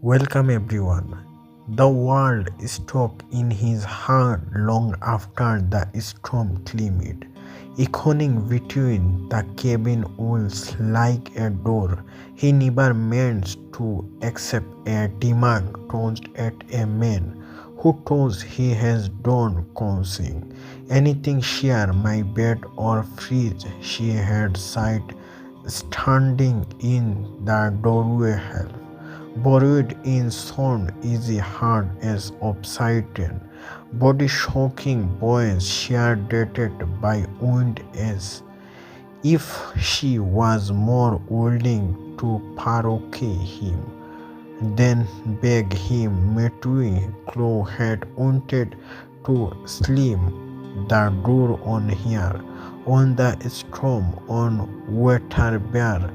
Welcome everyone. The world stopped in his heart long after the storm cleared, echoing between the cabin walls like a door. He never meant to accept a demand tossed at a man who told he has done consing. Anything share my bed or fridge, she had sighed, standing in the doorway hell. Buried in stone easy hard as obsidian, body shocking boys shared dated by wind as if she was more willing to paroke him than beg him. Metui Claw had wanted to slam the door on her, on the storm, on water bear,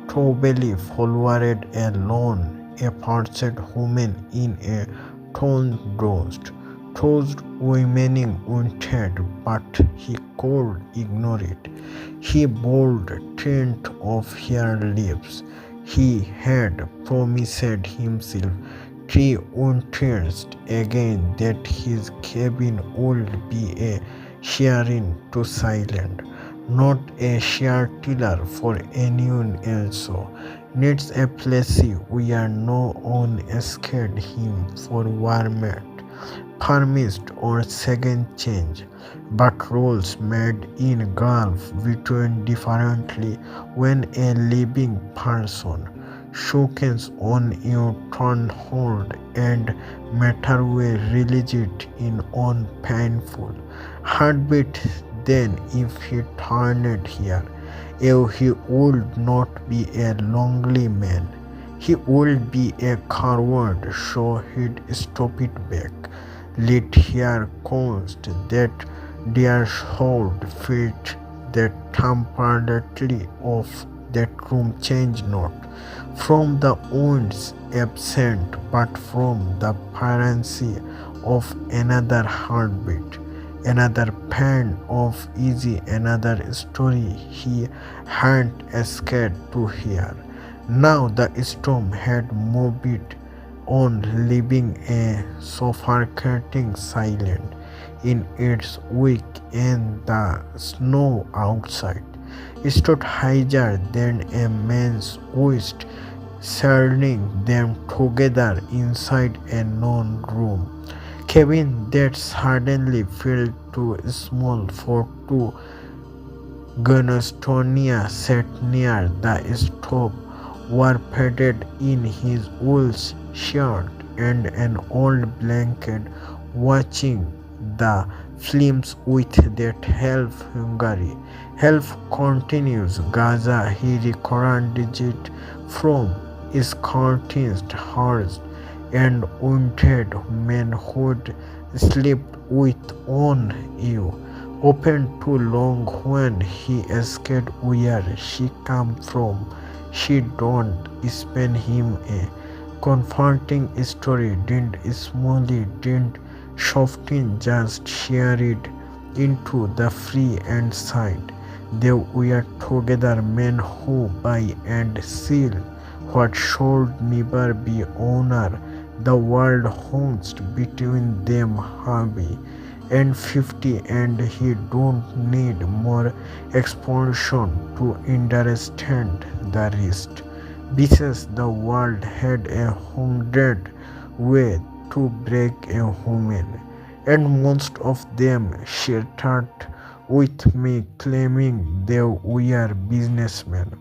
Tobelly followed alone, a parched woman in a torn dust, tossed remaining undead, but he could ignore it. He bowed tint of her lips. He had promised himself 3 winters again that his cabin would be a sharing to silent, not a shelter for anyone else. Needs a place where no one scared him for warmth, permissed or second change, but roles made in gulf between differently when a living person shokens on your turn hold and matter will release it in on painful heartbeat. Then if he turned here, he would not be a lonely man. He would be a coward, so he'd stop it back. Let her const that their hold fit that temporarily of that room change not from the winds absent, but from the pirancy of another heartbeat, another pen of easy, another story he had escaped to hear. Now the storm had moved it on, leaving a suffocating silence in its wake, and the snow outside stood higher than a man's waist, surrounding them together inside a known room. Cabin that suddenly felt too small for two. Gunastonia sat near the stove, warped in his wool shirt and an old blanket, watching the flames with that half hungry, half continuous Gaza he recognized from his curtains, hers, and wounded manhood slept with on you. Open too long when he escaped where she come from. She don't spend him a comforting story, didn't smoothly, didn't soften, just share it into the free and side. They were together men who buy and sell what should never be honor. The world hangs between them heavy and 50, and he don't need more expansion to understand the rest. Besides, the world had 100 ways to break a woman, and most of them shattered with me claiming they were businessmen.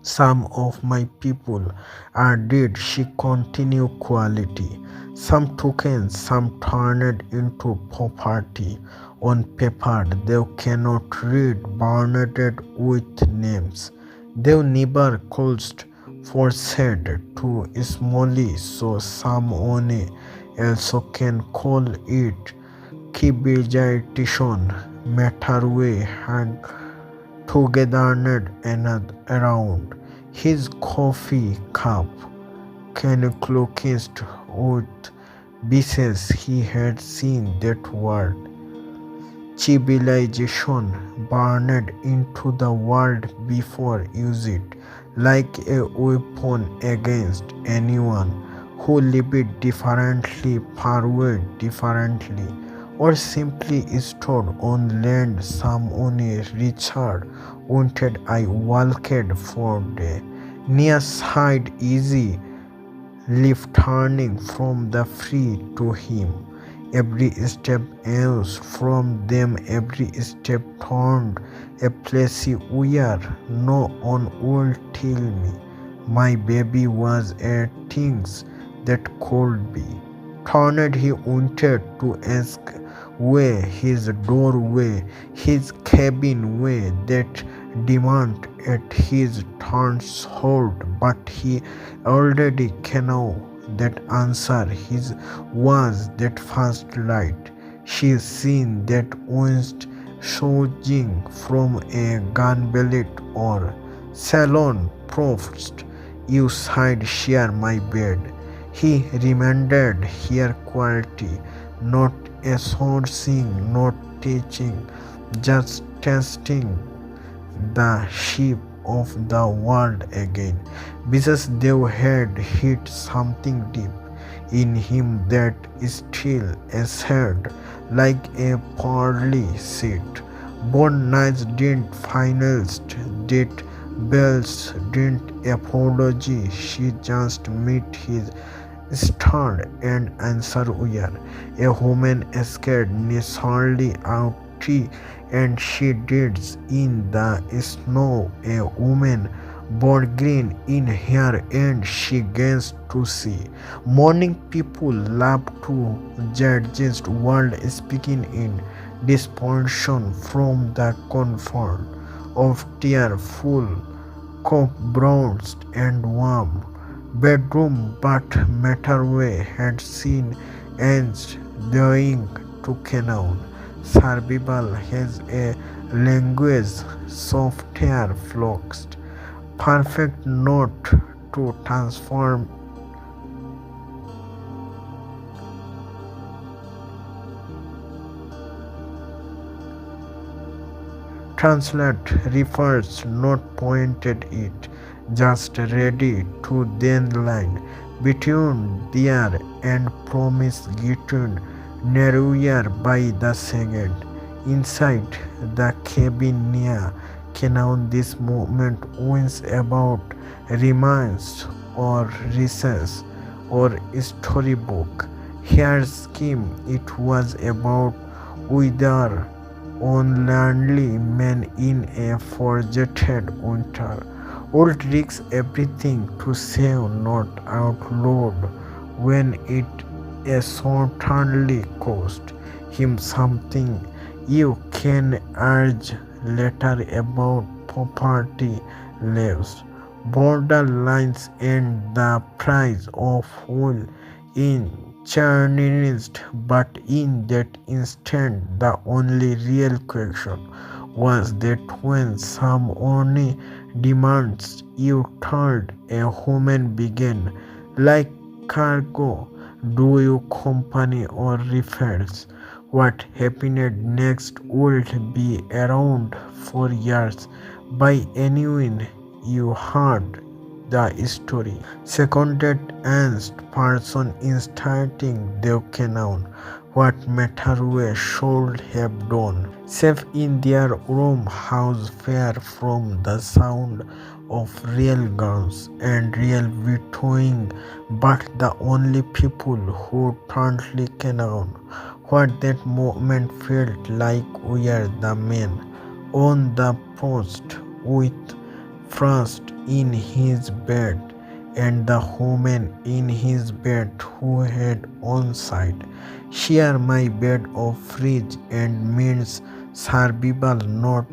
Some of my people are dead, she continued quietly. Some tokens, some turned into property on paper they cannot read, burned with names. They never caused for said to smally, so someone else can call it civilization. Matterway had together and around his coffee cup, closed with pieces he had seen that word. Civilization burned into the world before use it like a weapon against anyone who lived differently, farewell differently, or simply stood on land someone Richard wanted. I walked for day. Near side easy, lift turning from the free to him. Every step else from them, every step turned a place where no one will tell me my baby was a things that could be. Turned he wanted to ask way, his doorway, his cabin way that demand at his turns hold, but he already know that answer. His was that first light she seen that went surging from a gun bullet or salon prost. You side share my bed. He reminded here quality, not a sourcing, not teaching, just testing the sheep of the world again, because they had hit something deep in him that still asserted like a pearly seed. Born nights didn't finals, did bells didn't apology, she just met his stern and answer were a woman scared necessarily out tree, and she did in the snow a woman born green in hair, and she gazed to see morning people laugh to judges world speaking in disposition from the comfort of tearful cup bronzed and warm bedroom, but Matterway had seen ants dying to canon. Survival has a language software fluxed, perfect not to transform translate refers not pointed it, just ready to then line between there and promise getting narrower by the second. Inside the cabin near Canaan this movement wins about remains or recess or storybook. Here scheme it was about whether on lonely men in a forgotten winter would risk everything to save not outlawed when it certainly cost him something. You can urge later about property lives, borderlines, and the price of oil in churnist, but in that instant the only real question was that when someone demands you told a human begin like cargo, do you company or refers? What happened next would be around 4 years by anyone you heard the story. Seconded and person in starting the canon what Matterway should have done. Safe in their room house far from the sound of real guns and real vetoing, but the only people who currently canon what that moment felt like were the men on the post with Frost in his bed and the woman in his bed who had on side. Share my bed of fridge and means survival not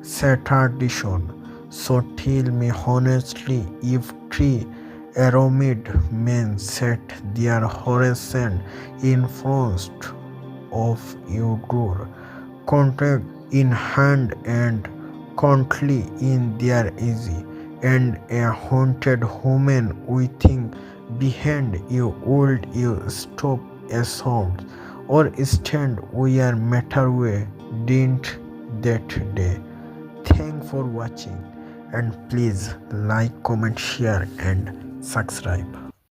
saturation. So tell me honestly if three aromated men sat their horizon in front of your door, contract in hand and currently in their easy, and a haunted woman waiting behind you, would you stop a sound or stand where Matterway didn't that day? Thanks for watching, and please like, comment, share and subscribe.